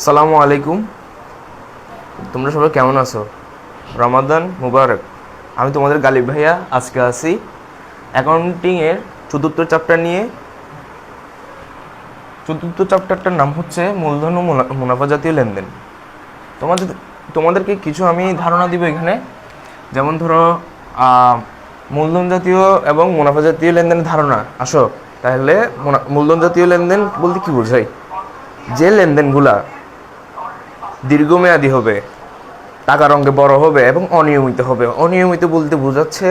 আসসালামু আলাইকুম। তোমরা সবাই কেমন আছো? রমাদান মুবারক। আমি তোমাদের গালিব ভাইয়া। আজকে আছি অ্যাকাউন্টিংয়ের চতুর্থ চ্যাপ্টার নিয়ে। চতুর্থ চ্যাপ্টারটার নাম হচ্ছে মূলধন ও মুনাফা জাতীয় লেনদেন। তোমাদের তোমাদেরকে কিছু আমি ধারণা দিব এখানে। যেমন ধরো মূলধন জাতীয় এবং মুনাফা জাতীয় লেনদেনের ধারণা। আসো তাহলে মূলধন জাতীয় লেনদেন বলতে কি বোঝায়? যে লেনদেনগুলা দীর্ঘমেয়াদী হবে, টাকার অঙ্কে বড় হবে এবং অনিয়মিত হবে। অনিয়মিত বলতে বোঝাচ্ছে,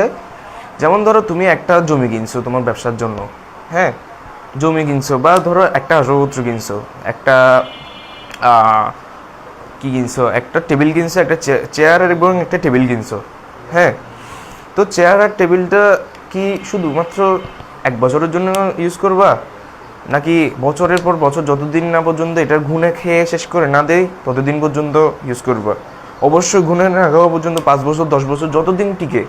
যেমন ধরো তুমি একটা জমি কিনছো তোমার ব্যবসার জন্য। হ্যাঁ, জমি কিনছো বা ধরো একটা আসবাবপত্র কিনছো, একটা কি কিনছো, একটা টেবিল কিনছো, একটা চেয়ার এবং একটা টেবিল কিনছো। হ্যাঁ, তো চেয়ার আর টেবিলটা কি শুধুমাত্র এক বছরের জন্য ইউজ করবা, নাকি বছরের পর বছর যতদিন না পর্যন্ত এটার ঘুণে খেয়ে শেষ করে না দেয় ততদিন পর্যন্ত ইউজ করবা? অবশ্যই ঘুণে না খাওয়া পর্যন্ত 5 বছর 10 বছর যতদিন টিকে,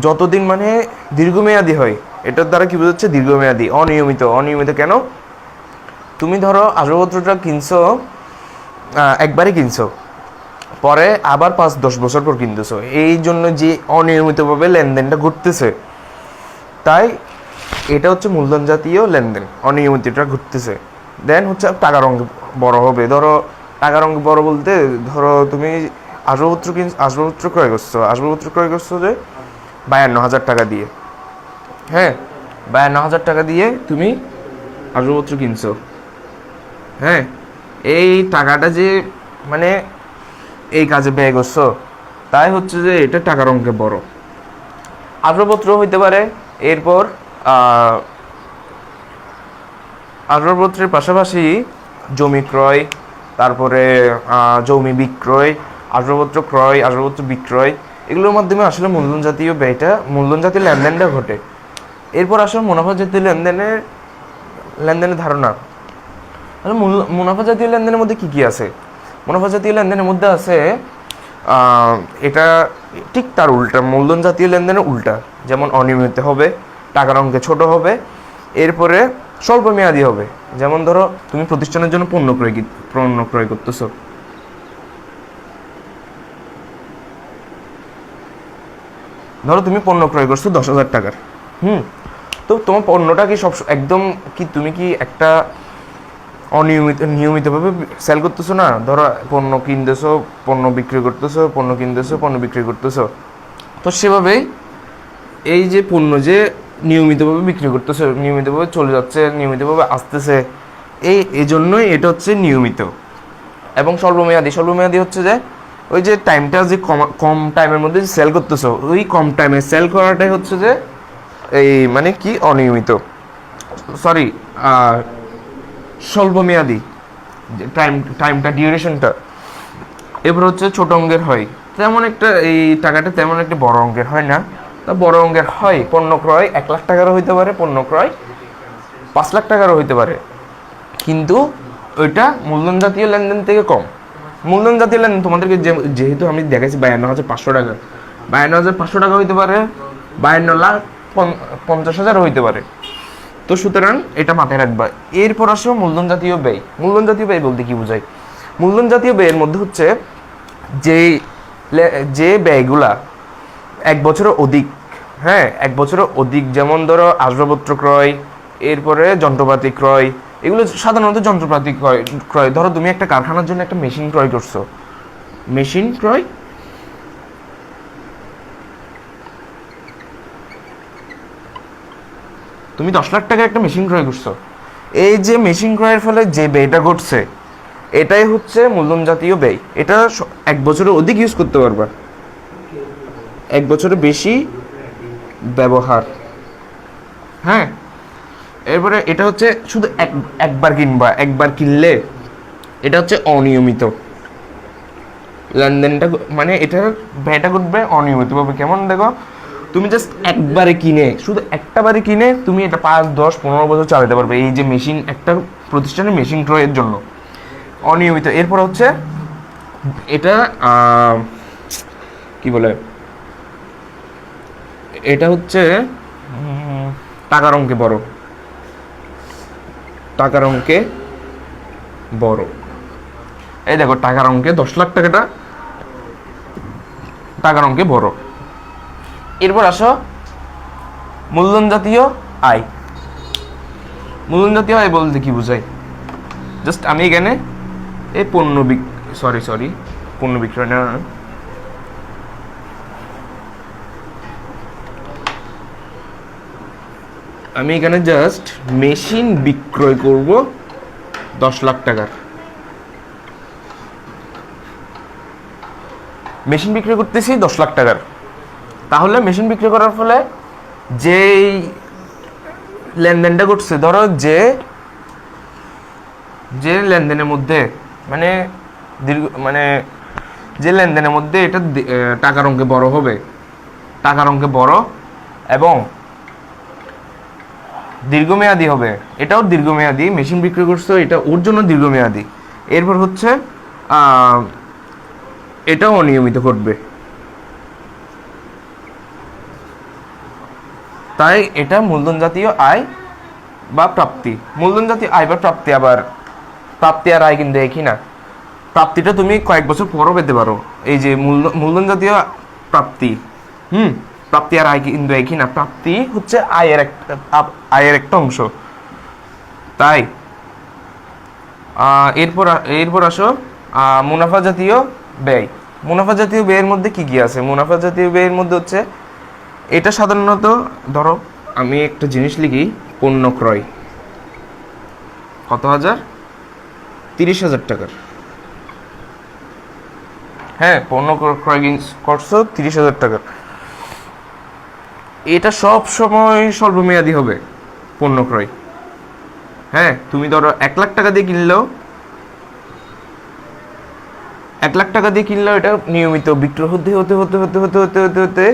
যতদিন মানে দীর্ঘমেয়াদী হয়। এটার দ্বারা কি বোঝাচ্ছে? দীর্ঘমেয়াদী। অনিয়মিত। অনিয়মিত কেন? তুমি ধরো আসবাবপত্রটা কিনছো, একবারই কিনছো, পরে আবার 5-10 বছর পর কিনতেছো। এই জন্য যে অনিয়মিতভাবে লেনদেনটা ঘটতেছে, তাই এটা হচ্ছে মূলধন জাতীয় লেনদেন। অনিয়মিতটা ঘটতেছে। দেন হচ্ছে টাকার অঙ্ক বড় হবে। ধরো টাকার অঙ্ক বড় বলতে, ধরো তুমি আসবাবপত্র ক্রয় করছো যে 52,000 টাকা দিয়ে। হ্যাঁ, 52,000 টাকা দিয়ে তুমি আসবাবপত্র কিনছো। হ্যাঁ, এই টাকাটা যে মানে এই কাজে ব্যয় করছো, তাই হচ্ছে যে এটা টাকার অঙ্কে বড়। আসবাবপত্র হইতে পারে। এরপর আসবাবপত্রের পাশাপাশি জমি ক্রয়, তারপরে জমি বিক্রয়, আসবাবপত্র ক্রয়, আসবাবপত্র বিক্রয়, এগুলোর মাধ্যমে আসলে মূলধন জাতীয় ব্যয়টা, মূলধন জাতীয় লেনদেনটা ঘটে। এরপর আসলে মুনাফা জাতীয় লেনদেনের ধারণা। মুনাফা জাতীয় লেনদেনের মধ্যে কি কি আছে? মুনাফা জাতীয় লেনদেনের মধ্যে আছে এটা ঠিক তার উল্টা, মূলধন জাতীয় লেনদেনের উল্টা। যেমন অনিয়মিত হবে, টাকার অঙ্কে ছোট হবে, এরপরে স্বল্প মেয়াদী হবে। যেমন ধরো তুমি প্রতিষ্ঠানের জন্য পণ্য ক্রয় করতেছো। ধরো তুমি পণ্য ক্রয় করছো 10,000 টাকার। তো তোমার পণ্যটা কি সব একদম কি, তুমি কি একটা নিয়মিতভাবে সেল করতেছো না? ধরো পণ্য কিনতেছো, পণ্য বিক্রি করতেছো, পণ্য কিনতেছো, পণ্য বিক্রি করতেছো। তো সেভাবেই এই যে পণ্য যে নিয়মিতভাবে বিক্রি করতেছে, নিয়মিতভাবে চলে যাচ্ছে, নিয়মিতভাবে আসতেছে, এই জন্যই এটা হচ্ছে নিয়মিত। এবং স্বল্পমেয়াদী হচ্ছে যে ওই যে টাইমটা যে কম টাইমের মধ্যে যে সেল করতেছো, ওই কম টাইমে সেল করাটাই হচ্ছে যে এই মানে কি অনিয়মিত, সরি, স্বল্পমেয়াদী টাইমটা, ডিউরেশনটা। এবার হচ্ছে ছোট অঙ্কের হয়, তেমন একটা এই টাকাটা তেমন একটা বড় অঙ্কের হয় না। তা বড় অঙ্কের হয় পণ্য ক্রয় 1 লাখ টাকারও হইতে পারে, পণ্য ক্রয় 5 লাখ টাকারও হইতে পারে, কিন্তু ওইটা মূলধন জাতীয় লেনদেন থেকে কম। মূলধন জাতীয় লেনদেন তোমাদেরকে যেহেতু আমি দেখাইছি 52,500 টাকা, 52,500 টাকা হইতে পারে, 52,50,000 হইতে পারে। তো সুতরাং এটা মাথায় রাখবা। এরপর আসো মূলধন জাতীয় ব্যয়। মূলধন জাতীয় ব্যয় বলতে কি বোঝায়? মূলধন জাতীয় ব্যয়ের মধ্যে হচ্ছে যে ব্যয়গুলা 1 বছরের অধিক। হ্যাঁ, 1 বছরের অধিক। যেমন ধরো আসবাবপত্র ক্রয়, এরপরে যন্ত্রপাতি ক্রয়। এগুলো সাধারণত যন্ত্রপাতি ক্রয়। ধরো তুমি একটা কারখানার জন্য একটা মেশিন ক্রয় করছো। মেশিন ক্রয়, তুমি 10 লাখ টাকার একটা মেশিন ক্রয় করছো। এই যে মেশিন ক্রয়ের ফলে যে ব্যয়টা ঘটছে, এটাই হচ্ছে মূলধন জাতীয় ব্যয়। এটা 1 বছরের অধিক ইউজ করতে পারবা, 1 বছরের বেশি ব্যবহার। হ্যাঁ, এরপরে এটা হচ্ছে শুধু একবার কিনবা, একবার কিনলে এটা হচ্ছে অনিয়মিত লেনদেনটা, মানে এটার ব্যয়টা ঘটবে অনিয়মিতভাবে। কেমন দেখো, তুমি জাস্ট একবারে কিনে, শুধু একটা বারে কিনে তুমি এটা 5, 10, 15 বছর চালাতে পারবে। এই যে মেশিন, একটা প্রতিষ্ঠানের মেশিন ক্রয়ের জন্য অনিয়মিত। এরপর হচ্ছে এটা কি বলে, এটা হচ্ছে টাকার অঙ্কে বড়। টাকার অঙ্কে বড়। এই দেখো টাকার অঙ্কে 10 লাখ টাকাটা টাকার অঙ্কে বড়। এরপর আসো মূলধন জাতীয় আয়। মূলধন জাতীয় আয় বলতে কি বোঝায়? জাস্ট আমি এখানে এই পণ্য বিক্রয় না, আমি এখানে জাস্ট মেশিন বিক্রয় করব 10 লাখ টাকার। মেশিন বিক্রয় করতেছি 10 লাখ টাকার। তাহলে মেশিন বিক্রি করার ফলে যেই লেনদেনটা ঘটছে, ধরো যে লেনদেনের মধ্যে মানে যে লেনদেনের মধ্যে এটা টাকার অঙ্কে বড় হবে, টাকার অঙ্কে বড় এবং দীর্ঘমেয়াদী হবে, এটাও দীর্ঘমেয়াদী। মেশিন বিক্রি করছো, এটা ওর জন্য দীর্ঘমেয়াদী। এরপর হচ্ছে এটাও অনিয়মিত ঘটবে, তাই এটা মূলধন জাতীয় আয় বা প্রাপ্তি। মূলধন জাতীয় আয় বা প্রাপ্তি, আবার প্রাপ্তি আর আয় কিন্তু একই না। প্রাপ্তিটা তুমি কয়েক বছর পরও পেতে পারো। এই যে মূলধন জাতীয় প্রাপ্তি, প্রাপ্তি আর আয় কিন্তু একই না। প্রাপ্তি হচ্ছে আয়ের একটা অংশ। তাই এরপর আসো মুনাফা জাতীয় ব্যয়। মুনাফা জাতীয় ব্যয়ের মধ্যে কি কি আছে? মুনাফা জাতীয় ব্যয়ের মধ্যে হচ্ছে, এটা সাধারণত ধরো আমি একটা জিনিস লিখি, পণ্য ক্রয় কত হাজার, 30,000 টাকার। হ্যাঁ, পণ্য ক্রয় করছো 30,000 টাকার। এটা সব সময় স্বল্পমেয়াদী হবে পণ্য ক্রয়। হ্যাঁ, তুমি ধরো 1 লাখ টাকা দিয়ে কিনলেও, 1 লাখ টাকা দিয়ে কিনলেও এটা নিয়মিত বিক্রয় হতে হতে হতে হতে হতে হতে হতে হতে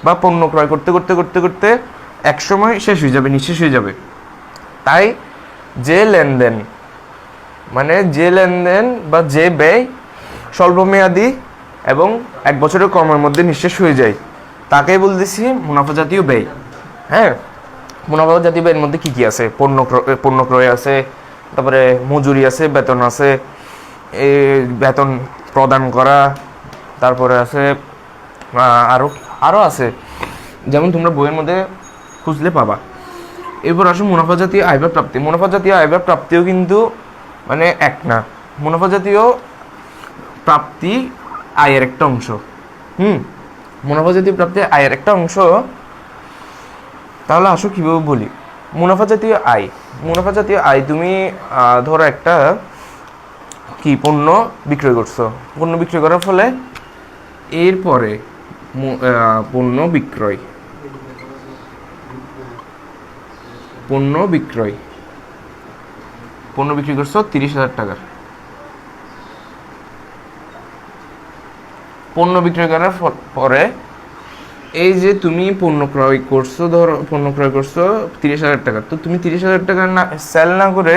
বা পণ্য ক্রয় করতে করতে করতে করতে এক সময় শেষ হয়ে যাবে, নিঃশেষ হয়ে যাবে। তাই যে লেনদেন বা যে ব্যয় স্বল্পমেয়াদী এবং 1 বছরের কমের মধ্যে নিঃশেষ হয়ে যায়, তাকেই বলতেছি মুনাফা জাতীয় ব্যয়। হ্যাঁ, মুনাফা জাতীয় ব্যয়ের মধ্যে কি কি আছে? পণ্য ক্রয় আছে, তারপরে মজুরি আছে, বেতন আছে, বেতন প্রদান করা, তারপরে আছে আরও আছে, যেমন তোমরা বইয়ের মধ্যে খুঁজলে পাবা। এরপর আসো মুনাফা জাতীয় আয় বা প্রাপ্তি। মুনাফা জাতীয় আয় বা প্রাপ্তিও কিন্তু এক না। মুনাফা জাতীয় প্রাপ্তি আয়ের একটা অংশ। মুনাফা জাতীয় প্রাপ্তি আয়ের একটা অংশ। তাহলে আসো কিভাবে বলি। মুনাফা জাতীয় আয় তুমি ধরো একটা কি পণ্য বিক্রয় করছো। পণ্য বিক্রয় করার ফলে এরপরে পণ্য বিক্রয় করছো 30,000 টাকার। পণ্য বিক্রয় করার পরে এই যে তুমি পণ্য ক্রয় করছো, ধরো পণ্য ক্রয় করছো 30,000 টাকা। তো তুমি 30,000 টাকা না সেল না করে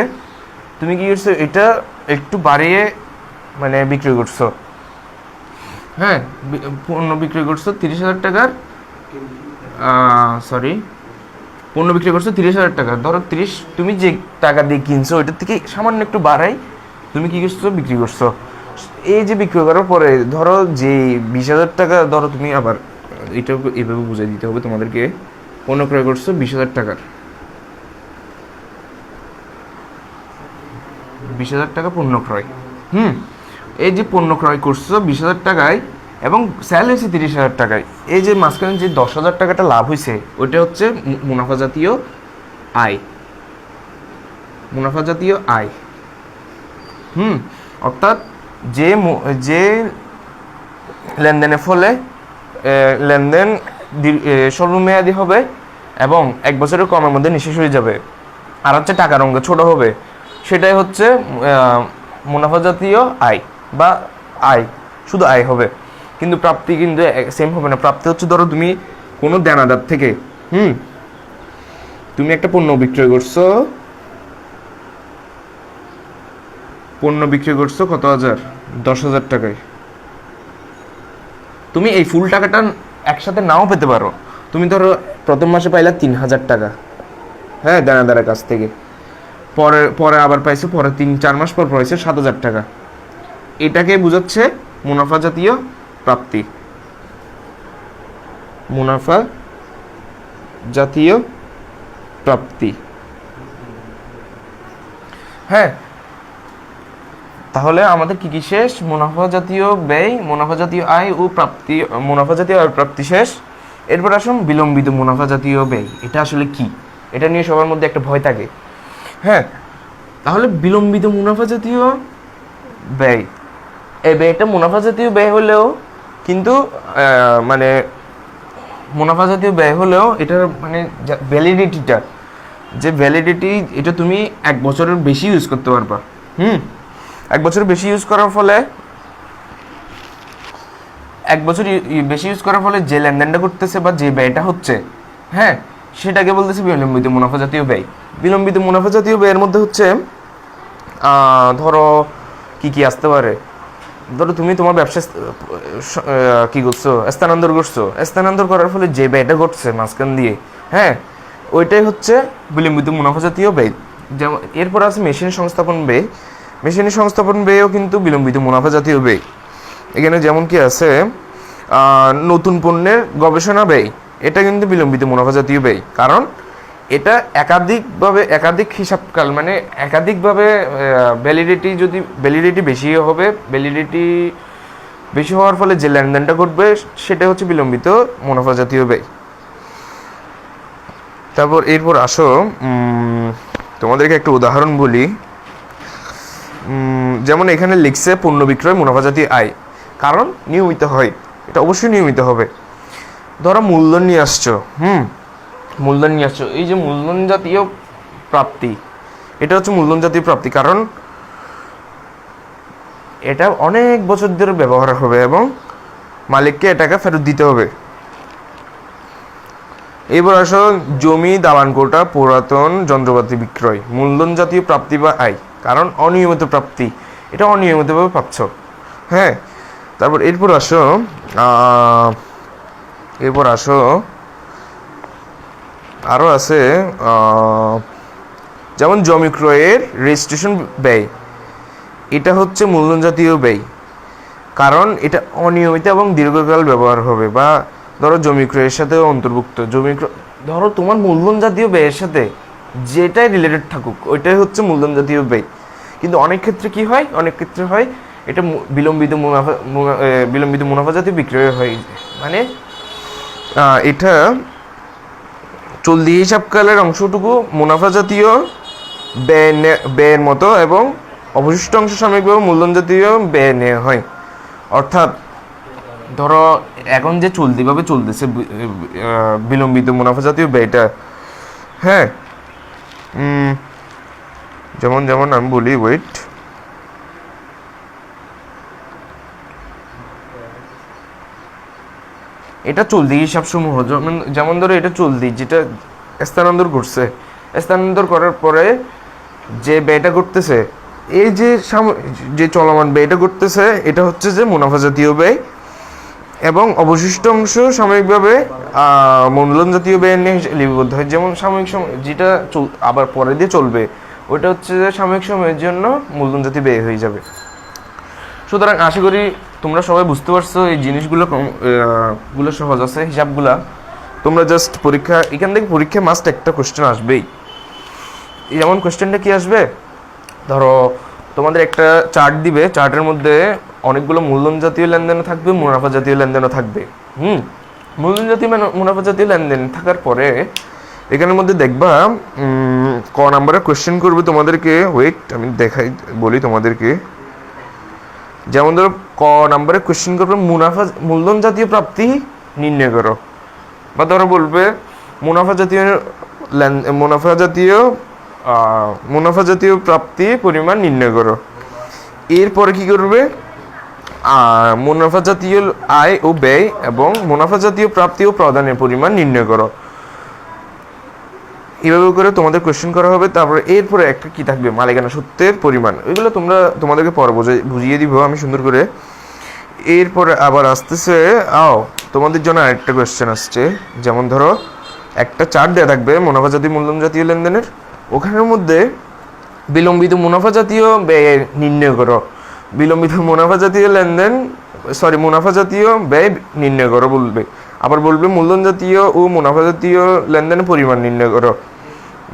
তুমি কি করছো, এটা একটু বাড়িয়ে বিক্রি করছো। হ্যাঁ, পণ্য বিক্রি করছো 30,000 টাকার, পণ্য বিক্রি করছো 30,000 টাকা। ধরো তুমি যে টাকা দিয়ে কিনছো ওইটার থেকে সামান্য একটু বাড়াই তুমি কি করছো, বিক্রি করছো। এই যে বিক্রি করার পরে ধরো যে 20,000 টাকা, ধরো তুমি আবার এটা এভাবে বুঝাই দিতে হবে তোমাদেরকে। পণ্য ক্রয় করছো 20,000 টাকার, 20,000 টাকা পণ্য ক্রয়। এই যে পণ্য ক্রয় করছো 20,000 টাকায় এবং সেল হয়েছে 30,000 টাকায়, এই যে মাঝখানে যে 10,000 টাকাটা লাভ হয়েছে ওইটা হচ্ছে মুনাফা জাতীয় আয়। মুনাফা জাতীয় আয়। অর্থাৎ যে লেনদেনের ফলে লেনদেন স্বল্পমেয়াদী হবে এবং 1 বছরের কমের মধ্যে নিঃশেষ হয়ে যাবে, আর হচ্ছে টাকার অঙ্ক ছোট হবে, সেটাই হচ্ছে মুনাফা জাতীয় আয় বা আয়। শুধু আয় হবে, কিন্তু প্রাপ্তি কিন্তু সেম হবে না। প্রাপ্তি হচ্ছে ধরো তুমি কোনো দেনাদার থেকে তুমি একটা পণ্য বিক্রয় করছো কত হাজার, 10,000 টাকায়। তুমি এই ফুল টাকাটা একসাথে নাও পেতে পারো। তুমি ধরো প্রথম মাসে পাইলা 3,000 টাকা, হ্যাঁ, দেনাদারের কাছ থেকে। পরে আবার পাইছো, পরে 3-4 মাস পর পাইছো 7,000 টাকা। এটাকে বোঝাচ্ছে মুনাফা জাতীয় প্রাপ্তি, মুনাফা জাতীয় প্রাপ্তি। হ্যাঁ, তাহলে আমাদের কি কি শেষ? মুনাফা জাতীয় ব্যয়, মুনাফা জাতীয় আয় ও প্রাপ্তি, মুনাফা জাতীয় আয় প্রাপ্তি শেষ। এরপর আসুন বিলম্বিত মুনাফা জাতীয় ব্যয়। এটা আসলে কি? এটা নিয়ে সবার মধ্যে একটা ভয় থাকে। হ্যাঁ, তাহলে বিলম্বিত মুনাফা জাতীয় ব্যয়, এই ব্যয়টা মুনাফা জাতীয় ব্যয় হলেও কিন্তু মানে মুনাফা জাতীয় ব্যয় হলেও এটার মানে ভ্যালিডিটিটা, যে ভ্যালিডিটি, এটা তুমি 1 বছরের বেশি ইউজ করতে পারবা। 1 বছর বেশি ইউজ করার ফলে, 1 বছর বেশি ইউজ করার ফলে যে লেনদেনটা করতেছে বা যে ব্যয়টা হচ্ছে, হ্যাঁ, সেটাকে বলতেছে বিলম্বিত মুনাফা জাতীয় ব্যয়। বিলম্বিত মুনাফা জাতীয় ব্যয়ের মধ্যে হচ্ছে ধরো কি কি আসতে পারে। ধরো তুমি তোমার ব্যবসা কি করছো, স্থানান্তর করছো, স্থানান্তর করার ফলে যে ব্যয়টা ঘটছে মাঝখান দিয়ে, হ্যাঁ, ওইটাই হচ্ছে বিলম্বিত মুনাফা জাতীয় ব্যয়। যেমন এরপর আছে মেশিন সংস্থাপন ব্যয়। মেশিন সংস্থাপন ব্যয়ও কিন্তু বিলম্বিত মুনাফা জাতীয় ব্যয়। এখানে যেমন কি আছে নতুন পণ্যের গবেষণা ব্যয়, এটা কিন্তু বিলম্বিত মুনাফা জাতীয় ব্যয়, কারণ এটা একাধিক হিসাবকাল, মানে একাধিকভাবে ভ্যালিডিটি বেশি হবে, ভ্যালিডিটি বেশি হওয়ার ফলে যে লেনদেনটা ঘটবে সেটা হচ্ছে বিলম্বিত মুনাফা জাতীয় ব্যয়। তারপর এরপর আসো তোমাদেরকে একটা উদাহরণ বলি। যেমন এখানে লিখছে পণ্য বিক্রয় মুনাফা জাতীয় আয়, কারণ নিয়মিত হয়, এটা অবশ্যই নিয়মিত হবে। ধরো মূলধন নিয়ে আসছো, মূলধন নিয়ে আসছো, এই যে মূলধন জাতীয় প্রাপ্তি, এটা হচ্ছে মূলধন জাতীয় প্রাপ্তি, কারণ এটা অনেক বছর ধরে ব্যবহার হবে এবং মালিককে এটাকে ফেরত দিতে হবে। এবার আসো জমি, দালান কোঠা, পুরাতন যন্ত্রপাতি বিক্রয়, মূলধন জাতীয় প্রাপ্তি বা আয়, কারণ অনিয়মিত প্রাপ্তি, এটা অনিয়মিতভাবে পাচ্ছ। হ্যাঁ, তারপর এরপর আসো আরও আছে যেমন জমি ক্রয়ের রেজিস্ট্রেশন ব্যয়, এটা হচ্ছে মূলধন জাতীয় ব্যয়, কারণ এটা অনিয়মিত এবং দীর্ঘকাল ব্যবহার হবে। বা ধরো জমি ক্রয়ের সাথে অন্তর্ভুক্ত, ধরো তোমার মূলধন জাতীয় ব্যয়ের সাথে যেটাই রিলেটেড থাকুক ওইটাই হচ্ছে মূলধন জাতীয় ব্যয়। কিন্তু অনেক ক্ষেত্রে কি হয়, অনেক ক্ষেত্রে হয় এটা বিলম্বিত মুনাফা জাতীয় বিক্রয় হয়, মানে এটা চলতি হিসাবকালের অংশটুকু মুনাফা জাতীয় ব্যয়ের মতো এবং অবশিষ্ট অংশ সাময়িকভাবে মূলধন জাতীয় ব্যয় নেওয়া হয়। অর্থাৎ ধরো এখন যে চলতিভাবে চলতেছে বিলম্বিত মুনাফা জাতীয় ব্যয়টা, হ্যাঁ, যেমন আমি বলি, ওয়েট, এটা চলতি হিসাব সমূহ, যেমন ধরো এটা চলতি, যেটা স্থানান্তর করছে, স্থানান্তর করার পরে যে ব্যয়টা করতেছে, এই যে চলমান ব্যয়টা করতেছে, এটা হচ্ছে যে মুনাফা জাতীয় ব্যয়, এবং অবশিষ্ট অংশ সাময়িকভাবে মূলধন জাতীয় ব্যয় নিয়ে লিপিবদ্ধ হয়। যেমন সাময়িক সময় যেটা আবার পরে দিয়ে চলবে, ওইটা হচ্ছে যে সাময়িক সময়ের জন্য মূলধন জাতীয় ব্যয় হয়ে যাবে। সুতরাং আশা করি তোমরা সবাই বুঝতে পারছো এই জিনিসগুলো সহজ আছে, হিসাবগুলা তোমরা জাস্ট এখান থেকে পরীক্ষায় মাস্ট একটা কোশ্চেন আসবেই। যেমন কোশ্চেনটা কি আসবে, ধরো তোমাদের একটা চার্ট দিবে, চার্টের মধ্যে অনেকগুলো মূলধন জাতীয় লেনদেনও থাকবে, মুনাফা জাতীয় লেনদেনও থাকবে। মূলধন জাতীয় মুনাফা জাতীয় লেনদেন থাকার পরে এখানের মধ্যে দেখবা ক নাম্বারে কোশ্চেন করবে তোমাদেরকে। ওয়েট, আমি বলি তোমাদেরকে। যেমন ধরো ক নাম্বারে কোশ্চেন করবে মূলধন জাতীয় প্রাপ্তি নির্ণয় করো, বা ধরো বলবে মুনাফা জাতীয় প্রাপ্তি পরিমাণ নির্ণয় করো। এরপরে কি করবে, মুনাফা জাতীয় আয় ও ব্যয় এবং মুনাফা জাতীয় প্রাপ্তি ও প্রদানের পরিমাণ নির্ণয় করো। এভাবে করে তোমাদের কোশ্চেন করা হবে। তারপরে এরপরে একটা কি থাকবে, মালিকানা সূত্রের পরিমাণ, ওইগুলো তোমাদেরকে পরে বুঝিয়ে দিব আমি সুন্দর করে। এরপরে আবার আসতেছে তোমাদের জন্য আরেকটা কোশ্চেন আসছে। যেমন ধরো একটা চার্ট দেওয়া থাকবে মুনাফা জাতীয় মূলধন জাতীয় লেনদেনের, ওখানের মধ্যে বিলম্বিত মুনাফা জাতীয় ব্যয় নির্ণয় করো। বিলম্বিত মুনাফা জাতীয় লেনদেন মুনাফা জাতীয় ব্যয় নির্ণয় করো বলবে, আবার বলবে মূলধন জাতীয় ও মুনাফা জাতীয় লেনদেনের পরিমাণ নির্ণয় করো।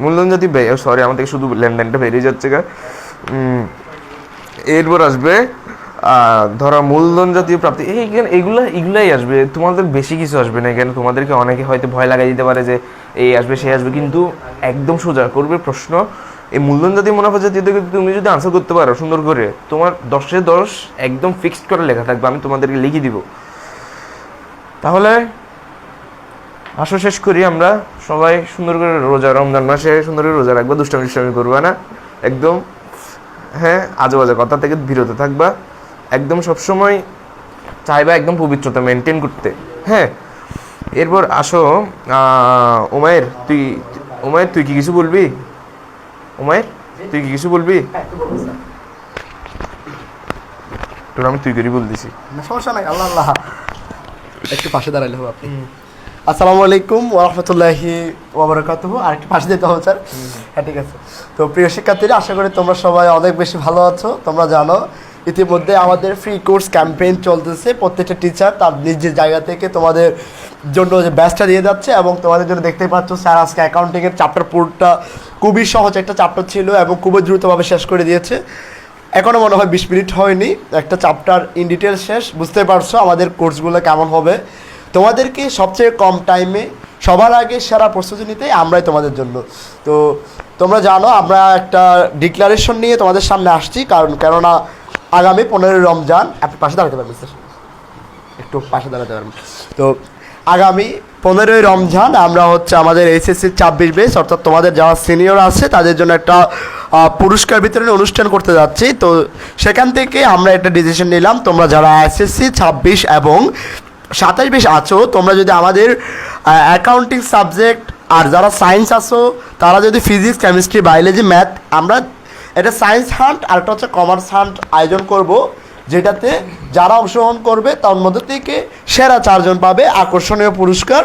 মূলধন জাতীয় ব্যয় আমার থেকে শুধু লেনদেনটা বেরিয়ে যাচ্ছে গা। এরপর আসবে ধরো মূলধন জাতীয় প্রাপ্তি, এগুলাই আসবে, তোমাদের বেশি কিছু আসবে না। এখানে তোমাদেরকে অনেকে হয়তো ভয় লাগাই দিতে পারে যে এই আসবে সে আসবে, কিন্তু একদম সোজা করবে প্রশ্ন। এই মূলধন জাতীয় মুনাফা জাতীয় থেকে তুমি যদি আনসার করতে পারো সুন্দর করে, তোমার 10-এ 10 একদম ফিক্সড করে লেখা থাকবে, আমি তোমাদেরকে লিখে দিব। তাহলে আসো শেষ করি, আমরা সবাই সুন্দর করে রোজা, রমজান মাসে সুন্দর করে রোজা রাখবা, দুষ্টামি করবা না একদম। হ্যাঁ, আজে বাজে কথা থেকে বিরত থাকবা, একদম সবসময় চাইবা একদম পবিত্রতা মেনটেন করতে। হ্যাঁ, এরপর আসো উমায়ের, তুই কি কিছু বলবি? উমায়ের, তুই কি কিছু বলবি? তোর আমি তুই করি বলতেছি, সমস্যা নাই। আল্লাহ আল্লাহ, একটু পাশে দাঁড়াইলে হবে আপনি। আসসালামু আলাইকুম ওয়া রাহমাতুল্লাহি ওয়া বারাকাতুহু। আর একটু পাশে দিতে হবে স্যার। হ্যাঁ, ঠিক আছে। তো প্রিয় শিক্ষার্থীরা, আশা করি তোমরা সবাই অনেক বেশি ভালো আছো। তোমরা জানো ইতিমধ্যে আমাদের ফ্রি কোর্স ক্যাম্পেইন চলতেছে। প্রত্যেকটা টিচার তার নিজের জায়গা থেকে তোমাদের জন্য যে ব্যাচটা দিয়ে যাচ্ছে, এবং তোমাদের জন্য দেখতেই পাচ্ছ স্যার আজকে অ্যাকাউন্টিংয়ের চ্যাপ্টার পুরোটা খুবই সহজ একটা চ্যাপ্টার ছিল এবং খুবই দ্রুতভাবে শেষ করে দিয়েছে। এখনও মনে হয় 20 মিনিট হয়নি, একটা চ্যাপ্টার ইন ডিটেল শেষ। বুঝতে পারছো আমাদের কোর্সগুলো কেমন হবে। তোমাদেরকে সবচেয়ে কম টাইমে সবার আগে সেরা প্রস্তুতি নিতে আমরাই তোমাদের জন্য। তো তোমরা জানো আমরা একটা ডিক্লারেশন নিয়ে তোমাদের সামনে আসছি, কেননা আগামী 15 রমজান, আপনি পাশে দাঁড়াতে পারবেন স্যার, একটু পাশে দাঁড়াতে পারবেন। তো আগামী 15 রমজান আমরা হচ্ছে আমাদের এইচএসসি 26 ব্যাচ, অর্থাৎ তোমাদের যারা সিনিয়র আছে তাদের জন্য একটা পুরস্কার বিতরণী অনুষ্ঠান করতে যাচ্ছি। তো সেখান থেকে আমরা একটা ডিসিশন নিলাম, তোমরা যারা এসএসসি 26 এবং 27 আছো, তোমরা যদি আমাদের অ্যাকাউন্টিং সাবজেক্ট, আর যারা সায়েন্স আছো তারা যদি ফিজিক্স, কেমিস্ট্রি, বায়োলজি, ম্যাথ, আমরা এটা সায়েন্স হান্ট আর একটা হচ্ছে কমার্স হান্ট আয়োজন করব, যেটাতে যারা অংশগ্রহণ করবে তার মধ্যে থেকে সেরা 4 জন পাবে আকর্ষণীয় পুরস্কার,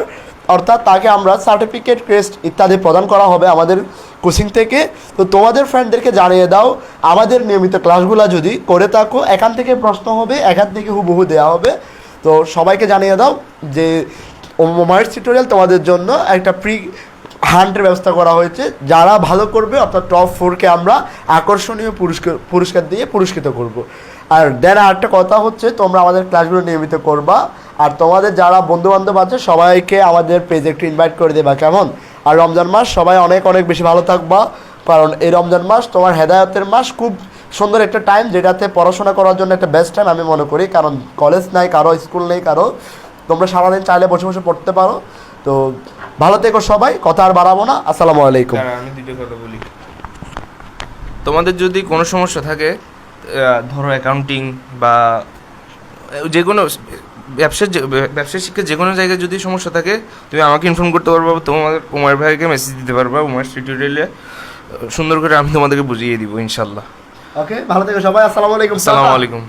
অর্থাৎ তাকে আমরা সার্টিফিকেট, ক্রেস্ট ইত্যাদি প্রদান করা হবে আমাদের কোচিং থেকে। তো তোমাদের ফ্রেন্ডদেরকে জানিয়ে দাও, আমাদের নিয়মিত ক্লাসগুলো যদি করে থাকো, এখান থেকে প্রশ্ন হবে, এখান থেকে হুবহু দেওয়া হবে। তো সবাইকে জানিয়ে দাও যে উমায়ের টিউটোরিয়াল তোমাদের জন্য একটা প্রি হান্টের ব্যবস্থা করা হয়েছে। যারা ভালো করবে অর্থাৎ টপ 4কে আমরা আকর্ষণীয় পুরস্কার দিয়ে পুরস্কৃত করব। আর দেন আরেকটা কথা হচ্ছে, তোমরা আমাদের ক্লাসগুলো নিয়মিত করবা, আর তোমাদের যারা বন্ধুবান্ধব আছে সবাইকে আমাদের পেজে একটু ইনভাইট করে দেবা, কেমন? আর রমজান মাস সবাই অনেক অনেক বেশি ভালো থাকবা, কারণ এই রমজান মাস তোমার হেদায়েতের মাস, খুব সুন্দর একটা টাইম, যেটাতে পড়াশোনা করার জন্য একটা বেস্ট টাইম আমি মনে করি, কারণ কলেজ নাই কারো, স্কুল নেই কারো, তোমরা সারাদিন চাইলে বসে বসে পড়তে পারো। তো ভালো থেকো সবাই, কথা আর বাড়াবো না। আসসালামু আলাইকুম। আমি দুটো কথা বলি, তোমাদের যদি কোনো সমস্যা থাকে, ধরো অ্যাকাউন্টিং বা যে কোনো ব্যবসা শিক্ষা যে কোনো জায়গায় যদি সমস্যা থাকে, তুমি আমাকে ইনফর্ম করতে পারবা, তোমার উমায়ের ভাইকে মেসেজ দিতে পারবা, উমায়ের টিউটোরিয়ালে সুন্দর করে আমি তোমাদেরকে বুঝিয়ে দিব ইনশাল্লাহ। ওকে, ভালো থেকো সবাই। আসসালামু আলাইকুম। আসসালামু আলাইকুম।